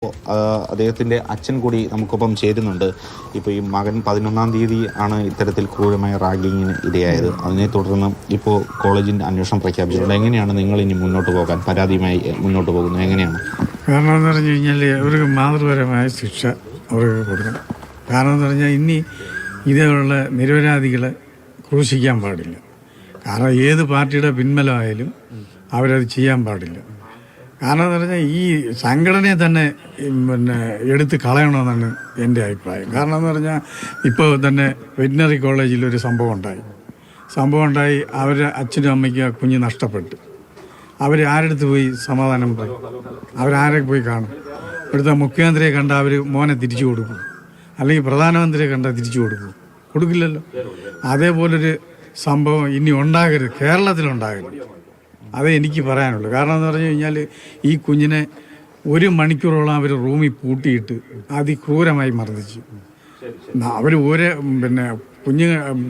അദ്ദേഹത്തിൻ്റെ അച്ഛൻ കൂടി നമുക്കൊപ്പം ചേരുന്നുണ്ട്. ഇപ്പോൾ ഈ മകൻ 11-ാം തീയതി ആണ് ഇത്തരത്തിൽ ക്രൂരമായ റാഗിങ്ങിന് ഇരയായത്. അതിനെ തുടർന്ന് ഇപ്പോൾ കോളേജിൻ്റെ അന്വേഷണം പ്രഖ്യാപിച്ചിട്ടുണ്ട്. എങ്ങനെയാണ് നിങ്ങൾ ഇനി മുന്നോട്ട് പോകാൻ പരാതിയുമായി മുന്നോട്ട് പോകുന്നത്? എങ്ങനെയാണ്? കാരണം എന്ന് പറഞ്ഞു കഴിഞ്ഞാൽ അവർക്ക് മാതൃപരമായ ശിക്ഷ അവർക്ക് കൊടുക്കണം. കാരണം എന്ന് പറഞ്ഞാൽ ഇനി ഇതേപോലുള്ള നിരപരാധികളെ ക്രൂശിക്കാൻ പാടില്ല. കാരണം ഏത് പാർട്ടിയുടെ പിൻബലമായാലും അവരത് ചെയ്യാൻ പാടില്ല. കാരണം എന്ന് പറഞ്ഞാൽ ഈ സംഘടനയെ തന്നെ എടുത്ത് കളയണമെന്നാണ് എൻ്റെ അഭിപ്രായം. കാരണം എന്ന് പറഞ്ഞാൽ ഇപ്പോൾ തന്നെ വെറ്റിനറി കോളേജിൽ ഒരു സംഭവം ഉണ്ടായി. അവരുടെ അച്ഛനും അമ്മയ്ക്കും ആ കുഞ്ഞ് നഷ്ടപ്പെട്ടു. അവർ ആരെടുത്ത് പോയി സമാധാനം പറയും? അവരാരെ പോയി കാണും? ഇവിടുത്തെ മുഖ്യമന്ത്രിയെ കണ്ടാൽ അവർ മോനെ തിരിച്ചു കൊടുക്കും, അല്ലെങ്കിൽ പ്രധാനമന്ത്രിയെ കണ്ടാൽ തിരിച്ചു കൊടുക്കില്ലല്ലോ. അതേപോലൊരു സംഭവം ഇനി ഉണ്ടാകരുത്, കേരളത്തിലുണ്ടാകരുത്. അതേ എനിക്ക് പറയാനുള്ളൂ. കാരണം എന്ന് പറഞ്ഞു കഴിഞ്ഞാൽ ഈ കുഞ്ഞിനെ 1 മണിക്കൂറോളം അവർ റൂമിൽ പൂട്ടിയിട്ട് അതിക്രൂരമായി മർദ്ദിച്ചു. അവർ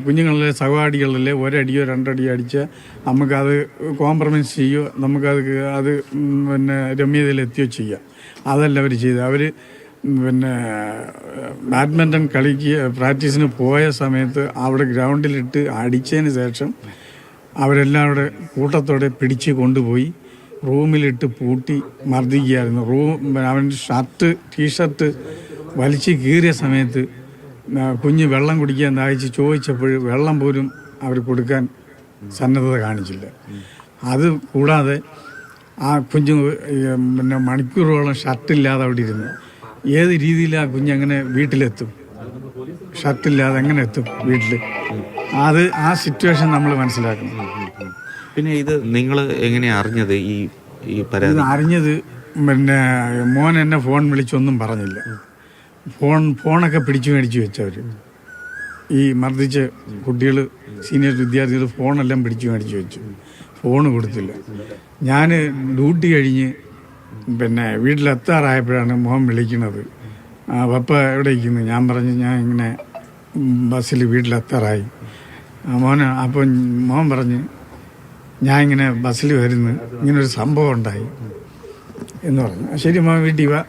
കുഞ്ഞുങ്ങളിലെ സഹപാഠികളിലെ 1 അടിയോ 2 അടിയോ അടിച്ചാൽ നമുക്കത് കോംപ്രമൈസ് ചെയ്യുകയോ നമുക്കത് രമ്യതയിലെത്തിയോ ചെയ്യാം. അതല്ല അവർ ചെയ്തത്. അവർ ബാഡ്മിൻ്റൺ പ്രാക്ടീസിന് പോയ സമയത്ത് അവിടെ ഗ്രൗണ്ടിലിട്ട് അടിച്ചതിന് ശേഷം അവരെല്ലാവരുടെ കൂട്ടത്തോടെ പിടിച്ച് കൊണ്ടുപോയി റൂമിലിട്ട് പൂട്ടി മർദ്ദിക്കുകയായിരുന്നു. അവൻ്റെ ടീഷർട്ട് വലിച്ച് കീറിയ സമയത്ത് കുഞ്ഞ് വെള്ളം കുടിക്കാൻ ദാഹിച്ച് ചോദിച്ചപ്പോൾ വെള്ളം പോലും അവർ കൊടുക്കാൻ സന്നദ്ധത കാണിച്ചില്ല. അത് കൂടാതെ ആ കുഞ്ഞ് മണിക്കൂറുകളോളം ഷർട്ടില്ലാതെ അവിടെ ഇരുന്നു. ഏത് രീതിയിൽ ആ കുഞ്ഞെങ്ങനെ വീട്ടിലെത്തും? ഷർട്ടില്ലാതെ എങ്ങനെ എത്തും വീട്ടിൽ? അത് ആ സിറ്റുവേഷൻ നമ്മൾ മനസ്സിലാക്കണം. പിന്നെ ഇത് നിങ്ങൾ എങ്ങനെയാണ് അറിഞ്ഞത്? ഈ പരാതി അറിഞ്ഞത് മോൻ എന്നെ ഫോൺ വിളിച്ചൊന്നും പറഞ്ഞില്ല. ഫോണൊക്കെ പിടിച്ചു മേടിച്ച് വെച്ചവർ, ഈ മർദ്ദിച്ച കുട്ടികൾ, സീനിയർ വിദ്യാർത്ഥികൾ ഫോണെല്ലാം പിടിച്ചു മേടിച്ച് വെച്ചു. ഫോണ് കൊടുത്തില്ല. ഞാൻ ഡ്യൂട്ടി കഴിഞ്ഞ് വീട്ടിലെത്താറായപ്പോഴാണ് മോൻ വിളിക്കുന്നത്. പപ്പ എവിടെ ഇരിക്കുന്നു? ഞാൻ പറഞ്ഞു ഞാൻ ഇങ്ങനെ ബസ്സിൽ വീട്ടിലെത്താറായി. അപ്പം മോൻ പറഞ്ഞ് ഞാൻ ഇങ്ങനെ ബസ്സിൽ വരുന്നു, ഇങ്ങനൊരു സംഭവം ഉണ്ടായി എന്ന് പറഞ്ഞു. ശരി മോൻ വീട്ടിൽ വാ.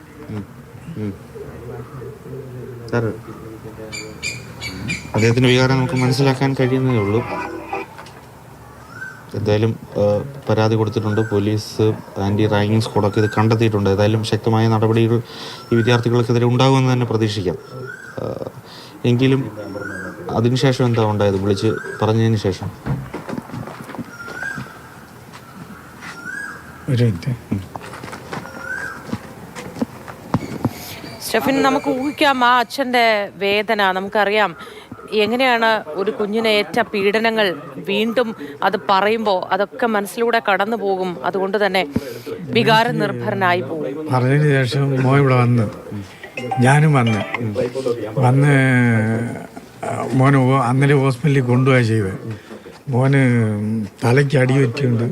അദ്ദേഹത്തിൻ്റെ വികാരം നമുക്ക് മനസ്സിലാക്കാൻ കഴിയുന്നതേ ഉള്ളൂ. എന്തായാലും പരാതി കൊടുത്തിട്ടുണ്ട്. പോലീസ് ആൻറ്റി റാഗിംഗ് സ്ക്വാഡൊക്കെ ഇത് കണ്ടെത്തിയിട്ടുണ്ട്. ഏതായാലും ശക്തമായ നടപടികൾ ഈ വിദ്യാർത്ഥികൾക്കെതിരെ ഉണ്ടാകുമെന്ന് തന്നെ പ്രതീക്ഷിക്കാം. എങ്കിലും അതിനുശേഷം എന്താ ഉണ്ടായത്? വിളിച്ച് പറഞ്ഞതിന് ശേഷം സ്റ്റെഫിൻ, നമുക്ക് ഊഹിക്കാം ആ അച്ഛൻ്റെ വേദന. നമുക്കറിയാം എങ്ങനെയാണ് ഒരു കുഞ്ഞിനെ ഏറ്റ പീഡനങ്ങൾ വീണ്ടും അത് പറയുമ്പോൾ അതൊക്കെ മനസ്സിലൂടെ കടന്നു പോകും. അതുകൊണ്ട് തന്നെ വികാര നിർഭരനായി പോകും. പറഞ്ഞതിന് ശേഷം മോൻ ഇവിടെ വന്ന്, ഞാനും വന്ന് മോന് അന്നേരം ഹോസ്പിറ്റലിൽ കൊണ്ടുപോയി ചെയ്ത്. മോന് തലയ്ക്ക് അടി പറ്റിയുണ്ട്.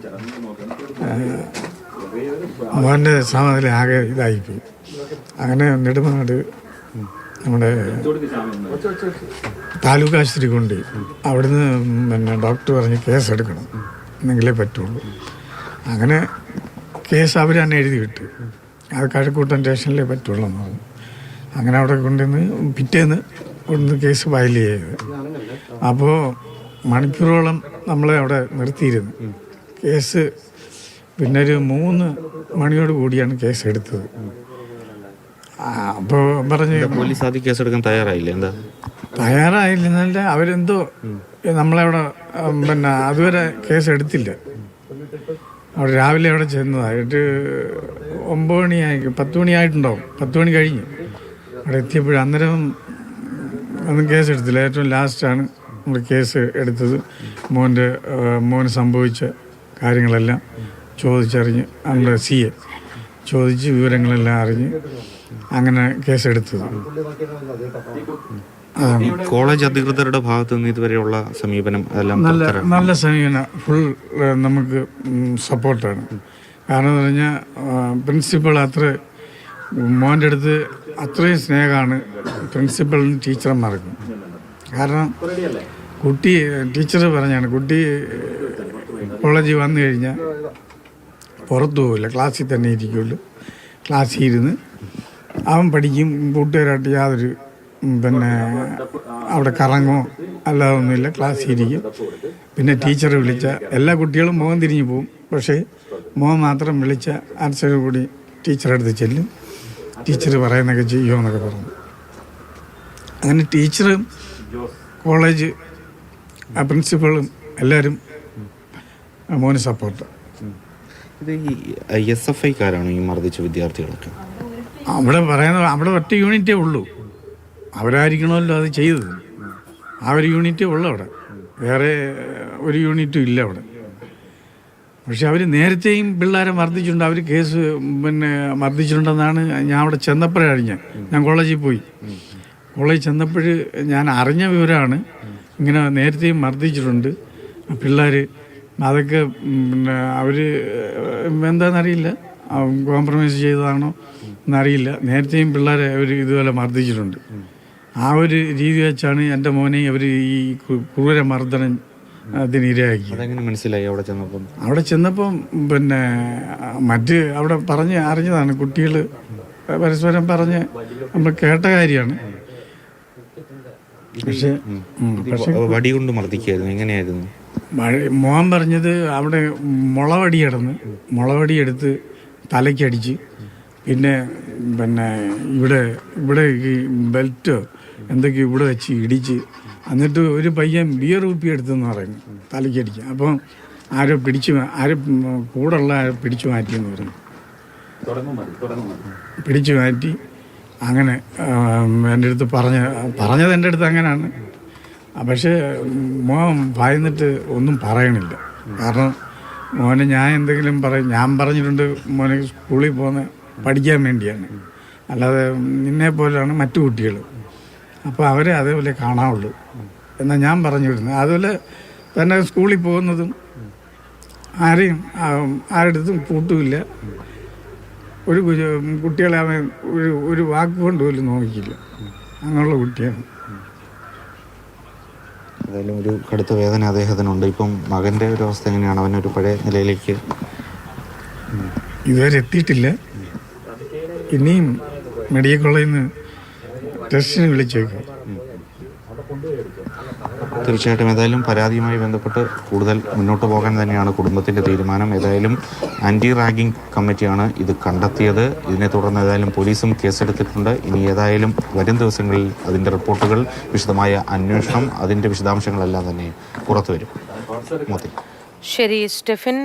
മോൻ്റെ സമനില ആകെ ഇതായിപ്പോയി. അങ്ങനെ നെടുമനാട് നമ്മുടെ താലൂക്ക് ആശുപത്രി കൊണ്ട് അവിടുന്ന് ഡോക്ടർ പറഞ്ഞ് കേസെടുക്കണം, എന്നെങ്കിലേ പറ്റുള്ളൂ. അങ്ങനെ കേസ് അവർ തന്നെ എഴുതി വിട്ടു. അത് കഴക്കൂട്ടം സ്റ്റേഷനിലേ പറ്റുള്ളൂ എന്ന് പറഞ്ഞു. അങ്ങനെ അവിടെ കൊണ്ടുവന്ന് പിറ്റേന്ന് ഇവിടുന്ന് കേസ് ഫയൽ ചെയ്ത്. അപ്പോൾ മണിക്കൂറോളം നമ്മളെ അവിടെ നിർത്തിയിരുന്നു. കേസ് പിന്നെ ഒരു 3 മണിയോട് കൂടിയാണ് കേസ് എടുത്തത്. അപ്പോൾ പറഞ്ഞ് പോലീസ് ആദ്യം കേസെടുക്കാൻ തയ്യാറായില്ല. എന്താ തയ്യാറായില്ലെന്നല്ല, അവരെന്തോ നമ്മളവിടെ അതുവരെ കേസ് എടുത്തില്ല. അവിടെ രാവിലെ അവിടെ ചെന്നതായിട്ട് 9 മണിയായി, 10 മണിയായിട്ടുണ്ടാവും. 10 മണി കഴിഞ്ഞ് അവിടെ എത്തിയപ്പോഴും അന്നേരം ഒന്നും കേസ് എടുത്തില്ല. ഏറ്റവും ലാസ്റ്റാണ് നമ്മൾ കേസ് എടുത്തത്. മോന് സംഭവിച്ച കാര്യങ്ങളെല്ലാം ചോദിച്ചറിഞ്ഞ് നമ്മുടെ CA ചോദിച്ച് വിവരങ്ങളെല്ലാം അറിഞ്ഞ് അങ്ങനെ കേസെടുത്തത്. കോളേജ് അധികൃതരുടെ ഭാഗത്തു നിന്ന് ഇതുവരെയുള്ള സമീപനം എല്ലാം നല്ല സമീപനം, ഫുൾ നമുക്ക് സപ്പോർട്ടാണ്. കാരണം എന്ന് പറഞ്ഞാൽ പ്രിൻസിപ്പൾ മോൻ്റെ അടുത്ത് അത്രയും സ്നേഹമാണ് പ്രിൻസിപ്പളിനും ടീച്ചർമാർക്കും. കാരണം ടീച്ചർ പറഞ്ഞാണ്, കുട്ടി കോളേജിൽ വന്നു കഴിഞ്ഞാൽ പുറത്തു പോകില്ല, ക്ലാസ്സിൽ തന്നെ ഇരിക്കുള്ളൂ. ക്ലാസ്സിൽ ഇരുന്ന് അവൻ പഠിക്കും, കൂട്ടുകാരായിട്ട് യാതൊരു പിന്നെ അവിടെ കറങ്ങോ അല്ലാതെ ഒന്നുമില്ല, ക്ലാസ്സിൽ ഇരിക്കും. പിന്നെ ടീച്ചർ വിളിച്ച എല്ലാ കുട്ടികളും മുഖം തിരിഞ്ഞു പോകും, പക്ഷേ മുഖം മാത്രം വിളിച്ച ആൻസർ കൂടി ടീച്ചറെ അടുത്ത് ചെല്ലും. ടീച്ചർ പറയുന്നതൊക്കെ ചെയ്യുമോ എന്നൊക്കെ പറഞ്ഞു. അങ്ങനെ ടീച്ചറും കോളേജ് പ്രിൻസിപ്പളും എല്ലാവരും മോന് സപ്പോർട്ട്. ഇത് ഈ SFIക്കാരാണ് ഈ മർദ്ദിച്ച വിദ്യാർത്ഥികളൊക്കെ? അവിടെ പറയുന്നത് അവിടെ ഒറ്റ യൂണിറ്റേ ഉള്ളൂ, അവരായിരിക്കണമല്ലോ അത് ചെയ്തത്. ആ ഒരു യൂണിറ്റേ ഉള്ളൂ അവിടെ, വേറെ ഒരു യൂണിറ്റും ഇല്ല അവിടെ. പക്ഷെ അവർ നേരത്തെയും പിള്ളേരെ മർദ്ദിച്ചിട്ടുണ്ട്, അവർ കേസ് പിന്നെ മർദ്ദിച്ചിട്ടുണ്ടെന്നാണ് ഞാൻ അവിടെ ചെന്നപ്പോഴേ ഞാൻ കോളേജിൽ പോയി. കോളേജിൽ ചെന്നപ്പോൾ ഞാൻ അറിഞ്ഞ വിവരമാണ്, ഇങ്ങനെ നേരത്തെയും മർദ്ദിച്ചിട്ടുണ്ട് പിള്ളേർ. അതൊക്കെ പിന്നെ അവർ എന്താണെന്നറിയില്ല, കോംപ്രമൈസ് ചെയ്തതാണോ എന്നറിയില്ല. നേരത്തെയും പിള്ളേരെ അവർ ഇതുപോലെ മർദ്ദിച്ചിട്ടുണ്ട്. ആ ഒരു രീതി വെച്ചാണ് എൻ്റെ മോനെ അവർ ഈ ക്രൂരമർദ്ദനം അതിനിരയാക്കി. അതെങ്ങനെ മനസ്സിലായി അവിടെ ചെന്നപ്പം? അവിടെ ചെന്നപ്പം പിന്നെ അവിടെ പറഞ്ഞ് അറിഞ്ഞതാണ്, കുട്ടികൾ പരസ്പരം പറഞ്ഞ് നമ്മൾ കേട്ട കാര്യമാണ്. പക്ഷേ വടി കൊണ്ട് മർദ്ദിക്കായിരുന്നു, എങ്ങനെയായിരുന്നു? മോൻ പറഞ്ഞത് അവിടെ മുളവടി എടുത്ത് തലയ്ക്കടിച്ച്, പിന്നെ ഇവിടെ ഈ ബെൽറ്റോ എന്തൊക്കെ ഇവിടെ വെച്ച് ഇടിച്ച്, എന്നിട്ട് ഒരു പയ്യൻ ബിയർ കുപ്പി എടുത്തെന്ന് പറയുന്നു തലയ്ക്കടിച്ച്. അപ്പം ആരോ കൂടെയുള്ള പിടിച്ചു മാറ്റിയെന്ന് പറഞ്ഞു. പിടിച്ചു മാറ്റി അങ്ങനെ എൻ്റെ അടുത്ത് പറഞ്ഞത് എൻ്റെ അടുത്ത് അങ്ങനെയാണ്. പക്ഷേ മോൻ ഭയന്നിട്ട് ഒന്നും പറയണില്ല. കാരണം മോനെ ഞാൻ എന്തെങ്കിലും ഞാൻ പറഞ്ഞിട്ടുണ്ട്, മോനെ സ്കൂളിൽ പോകുന്ന പഠിക്കാൻ വേണ്ടിയാണ്, അല്ലാതെ നിന്നെ പോലെയാണ് മറ്റു കുട്ടികൾ, അപ്പോൾ അവരെ അതേപോലെ കാണാവുള്ളൂ എന്നാൽ ഞാൻ പറഞ്ഞു വിടുന്നത്. അതുപോലെ തന്നെ സ്കൂളിൽ പോകുന്നതും ആരുടെടുത്തും കൂട്ടുമില്ല. ഒരു കുട്ടികളെ അവൻ ഒരു വാക്ക് കൊണ്ട് പോലും നോക്കിയില്ല, അങ്ങനെയുള്ള കുട്ടിയാണ്. ഏതായാലും ഒരു കടുത്ത വേദന അദ്ദേഹത്തിനുണ്ട്. ഇപ്പം മകൻ്റെ ഒരു അവസ്ഥ എങ്ങനെയാണ്? അവനൊരു പഴയ നിലയിലേക്ക് ഇതുവരെ എത്തിയിട്ടില്ല. ഇനിയും മെഡിക്കൽ കോളേജിൽ നിന്ന് ടെസ്റ്റിന് വിളിച്ചേക്കും. തീർച്ചയായിട്ടും ഏതായാലും പരാതിയുമായി ബന്ധപ്പെട്ട് കൂടുതൽ മുന്നോട്ട് പോകാൻ തന്നെയാണ് കുടുംബത്തിൻ്റെ തീരുമാനം. ഏതായാലും ആൻറ്റി റാഗിംഗ് കമ്മിറ്റിയാണ് ഇത് കണ്ടെത്തിയത്. ഇതിനെ തുടർന്ന് ഏതായാലും പോലീസും കേസെടുത്തിട്ടുണ്ട്. ഇനി ഏതായാലും വരും ദിവസങ്ങളിൽ അതിൻ്റെ റിപ്പോർട്ടുകൾ, വിശദമായ അന്വേഷണം, അതിൻ്റെ വിശദാംശങ്ങളെല്ലാം തന്നെ പുറത്തു വരും. ശരി സ്റ്റെഫിൻ.